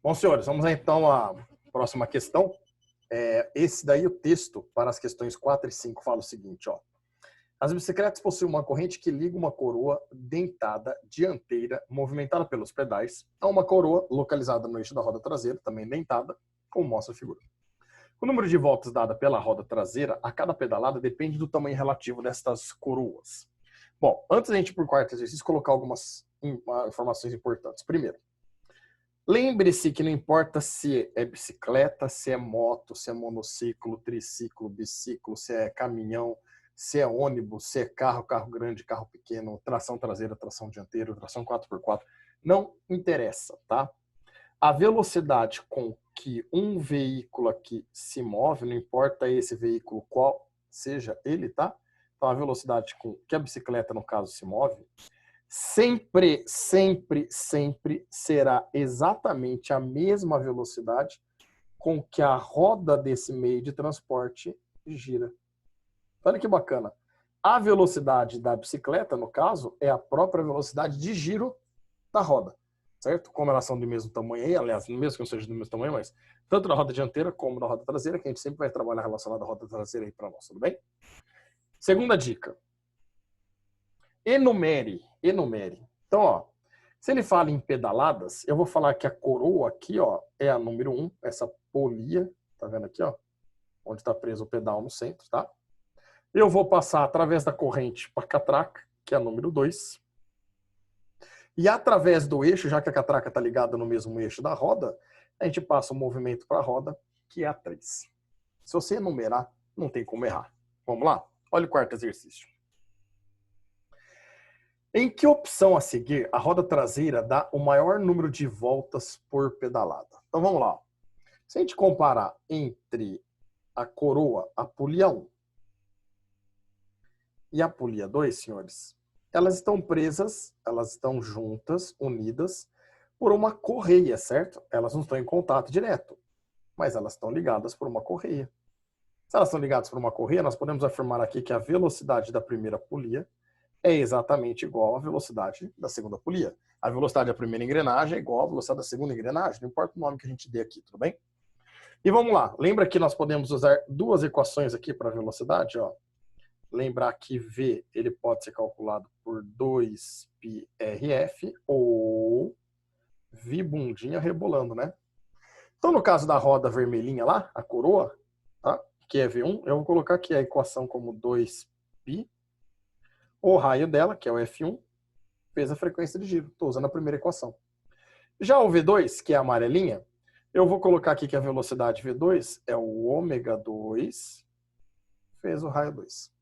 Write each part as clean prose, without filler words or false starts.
Bom, senhores, vamos então à próxima questão. Esse daí, o texto para as questões 4 e 5 fala o seguinte, ó. As bicicletas possuem uma corrente que liga uma coroa dentada dianteira, movimentada pelos pedais, a uma coroa localizada no eixo da roda traseira, também dentada, como mostra a figura. O número de voltas dada pela roda traseira a cada pedalada depende do tamanho relativo destas coroas. Bom, antes da gente ir para o quarto exercício, colocar algumas informações importantes. Primeiro, lembre-se que não importa se é bicicleta, se é moto, se é monociclo, triciclo, biciclo, se é caminhão, se é ônibus, se é carro, carro grande, carro pequeno, tração traseira, tração dianteira, tração 4x4, não interessa, tá? A velocidade com que um veículo aqui se move, não importa esse veículo qual seja ele, tá? Então a velocidade com que a bicicleta, no caso, se move, sempre será exatamente a mesma velocidade com que a roda desse meio de transporte gira. Olha que bacana. A velocidade da bicicleta, no caso, é a própria velocidade de giro da roda, certo? Como elas são do mesmo tamanho aí, aliás, mesmo que não seja do mesmo tamanho, mas tanto na roda dianteira como na roda traseira, que a gente sempre vai trabalhar relacionado à roda traseira aí para nós, tudo bem? Segunda dica. Enumere. Então, ó, se ele fala em pedaladas, eu vou falar que a coroa aqui, ó, é a número 1, essa polia, tá vendo aqui, ó? Onde está preso o pedal no centro, tá? Eu vou passar através da corrente para a catraca, que é a número 2. E através do eixo, já que a catraca está ligada no mesmo eixo da roda, a gente passa o movimento para a roda, que é a 3. Se você enumerar, não tem como errar. Vamos lá? Olha o quarto exercício. Em que opção a seguir, a roda traseira dá o maior número de voltas por pedalada? Então vamos lá. Se a gente comparar entre a coroa, a polia 1 e a polia 2, senhores, elas estão presas, elas estão juntas, unidas, por uma correia, certo? Elas não estão em contato direto, mas elas estão ligadas por uma correia. Se elas estão ligadas por uma correia, nós podemos afirmar aqui que a velocidade da primeira polia é exatamente igual à velocidade da segunda polia. A velocidade da primeira engrenagem é igual à velocidade da segunda engrenagem, não importa o nome que a gente dê aqui, tudo bem? E vamos lá, lembra que nós podemos usar duas equações aqui para a velocidade, ó. Lembrar que V ele pode ser calculado por 2πrf ou V bundinha rebolando, né? Então, no caso da roda vermelhinha lá, a coroa, tá? Que é V1, eu vou colocar aqui a equação como 2π. O raio dela, que é o F1, vezes a frequência de giro. Estou usando a primeira equação. Já o V2, que é a amarelinha, eu vou colocar aqui que a velocidade V2 é o ômega 2 vezes o raio 2.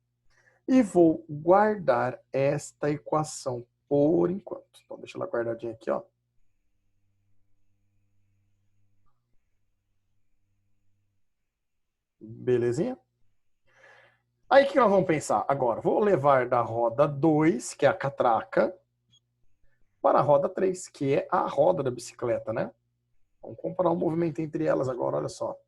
E vou guardar esta equação por enquanto. Então, deixa ela guardadinha aqui, ó. Belezinha? Aí, o que nós vamos pensar? Agora, vou levar da roda 2, que é a catraca, para a roda 3, que é a roda da bicicleta, né? Vamos comparar o movimento entre elas agora, olha só.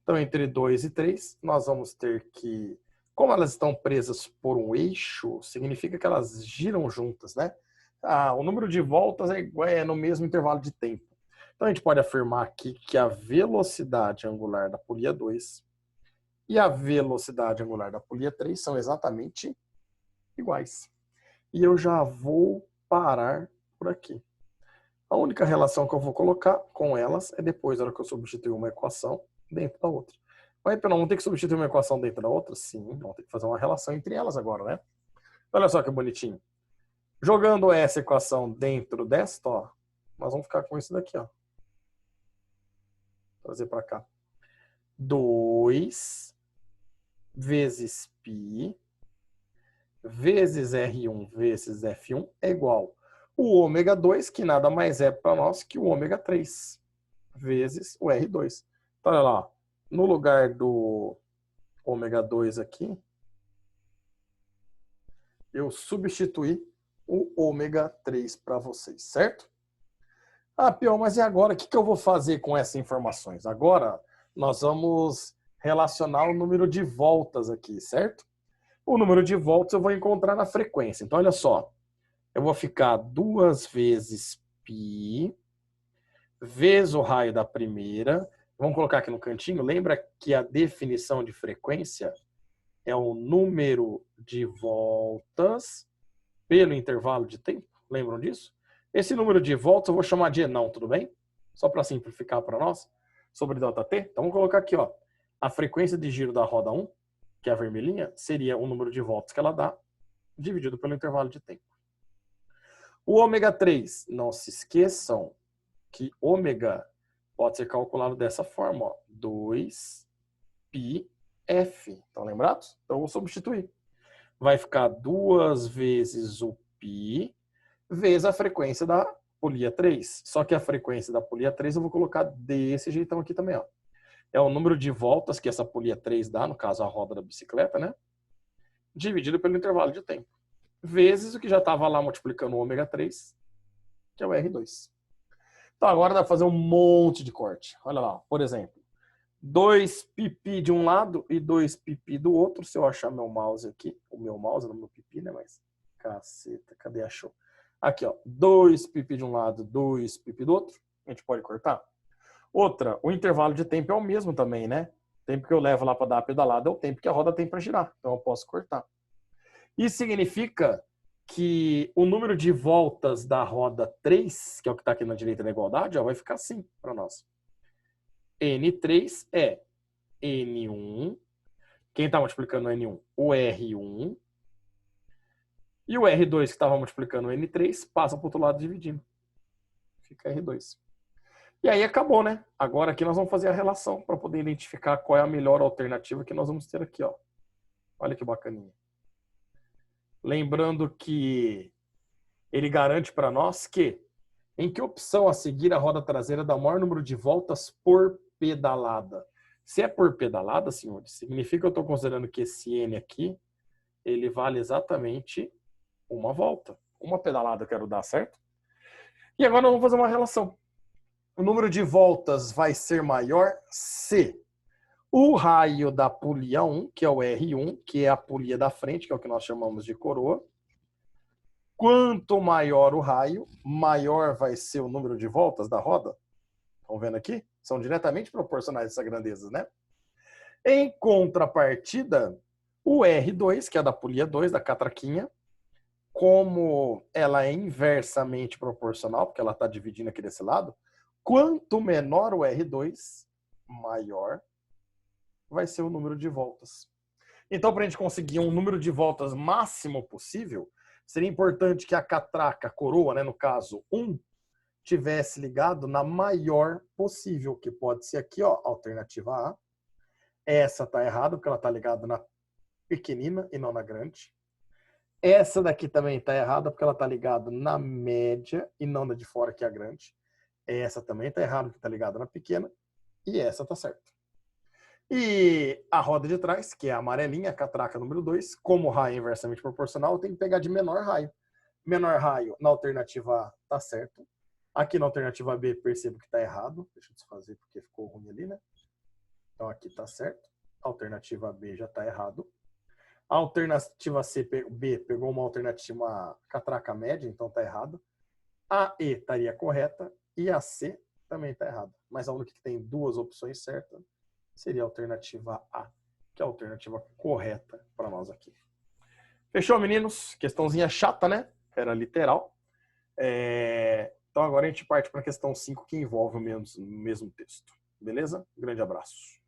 Então, entre 2 e 3, nós vamos ter que... Como elas estão presas por um eixo, significa que elas giram juntas, né? O número de voltas é no mesmo intervalo de tempo. Então, a gente pode afirmar aqui que a velocidade angular da polia 2 e a velocidade angular da polia 3 são exatamente iguais. E eu já vou parar por aqui. A única relação que eu vou colocar com elas é depois, na hora que eu substituir uma equação dentro da outra. Mas não ter que substituir uma equação dentro da outra? Sim, vamos ter que fazer uma relação entre elas agora, né? Olha só que bonitinho. Jogando essa equação dentro desta, ó, nós vamos ficar com isso daqui, ó. Trazer para cá. 2 vezes π vezes R1 vezes F1 é igual o ômega 2, que nada mais é para nós que o ômega 3, vezes o R2. Então, olha lá, no lugar do ômega 2 aqui, eu substituí o ômega 3 para vocês, certo? Pior, mas e agora? O que eu vou fazer com essas informações? Agora, nós vamos relacionar o número de voltas aqui, certo? O número de voltas eu vou encontrar na frequência. Então, olha só. Eu vou ficar 2 vezes π vezes o raio da primeira. Vamos colocar aqui no cantinho. Lembra que a definição de frequência é o número de voltas pelo intervalo de tempo? Lembram disso? Esse número de voltas eu vou chamar de enão, tudo bem? Só para simplificar para nós, sobre ΔT. Então vamos colocar aqui, ó, a frequência de giro da roda 1, que é a vermelhinha, seria o número de voltas que ela dá, dividido pelo intervalo de tempo. O ômega 3, não se esqueçam que ômega pode ser calculado dessa forma, ó, 2πf. Estão lembrados? Então eu vou substituir. Vai ficar 2 vezes o π vezes a frequência da polia 3. Só que a frequência da polia 3 eu vou colocar desse jeitão aqui também, ó. É o número de voltas que essa polia 3 dá, no caso a roda da bicicleta, né? Dividido pelo intervalo de tempo. Vezes o que já estava lá multiplicando o ômega 3, que é o R2. Então agora dá para fazer um monte de corte. Olha lá, por exemplo, 2ππ de um lado e 2ππ do outro. Se eu achar meu mouse aqui, o meu mouse, não meu pipi, né? Mas, caceta, cadê? Achou? Aqui, ó, 2ππ de um lado, 2ππ do outro. A gente pode cortar. Outra, o intervalo de tempo é o mesmo também, né? O tempo que eu levo lá para dar a pedalada é o tempo que a roda tem para girar. Então eu posso cortar. Isso significa que o número de voltas da roda 3, que é o que está aqui na direita da igualdade, ó, vai ficar assim para nós. N3 é N1. Quem está multiplicando o N1? O R1. E o R2, que estava multiplicando o N3, passa para o outro lado dividindo. Fica R2. E aí acabou, né? Agora aqui nós vamos fazer a relação para poder identificar qual é a melhor alternativa que nós vamos ter aqui, ó. Olha que bacaninha. Lembrando que ele garante para nós que em que opção a seguir a roda traseira dá o maior número de voltas por pedalada. Se é por pedalada, senhores, significa que eu estou considerando que esse N aqui, ele vale exatamente uma volta. Uma pedalada eu quero dar, certo? E agora nós vamos fazer uma relação. O número de voltas vai ser maior se o raio da polia 1, que é o R1, que é a polia da frente, que é o que nós chamamos de coroa. Quanto maior o raio, maior vai ser o número de voltas da roda. Estão vendo aqui? São diretamente proporcionais essas grandezas, né? Em contrapartida, o R2, que é da polia 2, da catraquinha, como ela é inversamente proporcional, porque ela está dividindo aqui desse lado, quanto menor o R2, maior vai ser o número de voltas. Então, para a gente conseguir um número de voltas máximo possível, seria importante que a catraca, a coroa, né, no caso 1, tivesse ligado na maior possível, que pode ser aqui, ó, alternativa A. Essa está errada, porque ela está ligada na pequenina e não na grande. Essa daqui também está errada, porque ela está ligada na média e não na de fora, que é a grande. Essa também está errada, porque está ligada na pequena. E essa está certa. E a roda de trás, que é a amarelinha, a catraca número 2, como o raio é inversamente proporcional, tem que pegar de menor raio. Menor raio na alternativa A está certo. Aqui na alternativa B, percebo que está errado. Deixa eu desfazer porque ficou ruim ali, né? Então aqui está certo. A alternativa B já está errado. A alternativa B pegou uma alternativa catraca média, então está errado. A E estaria correta e a C também está errada. Mas a única que tem duas opções certas seria a alternativa A, que é a alternativa correta para nós aqui. Fechou, meninos? Questãozinha chata, né? Era literal. Então agora a gente parte para a questão 5, que envolve o mesmo texto. Beleza? Um grande abraço.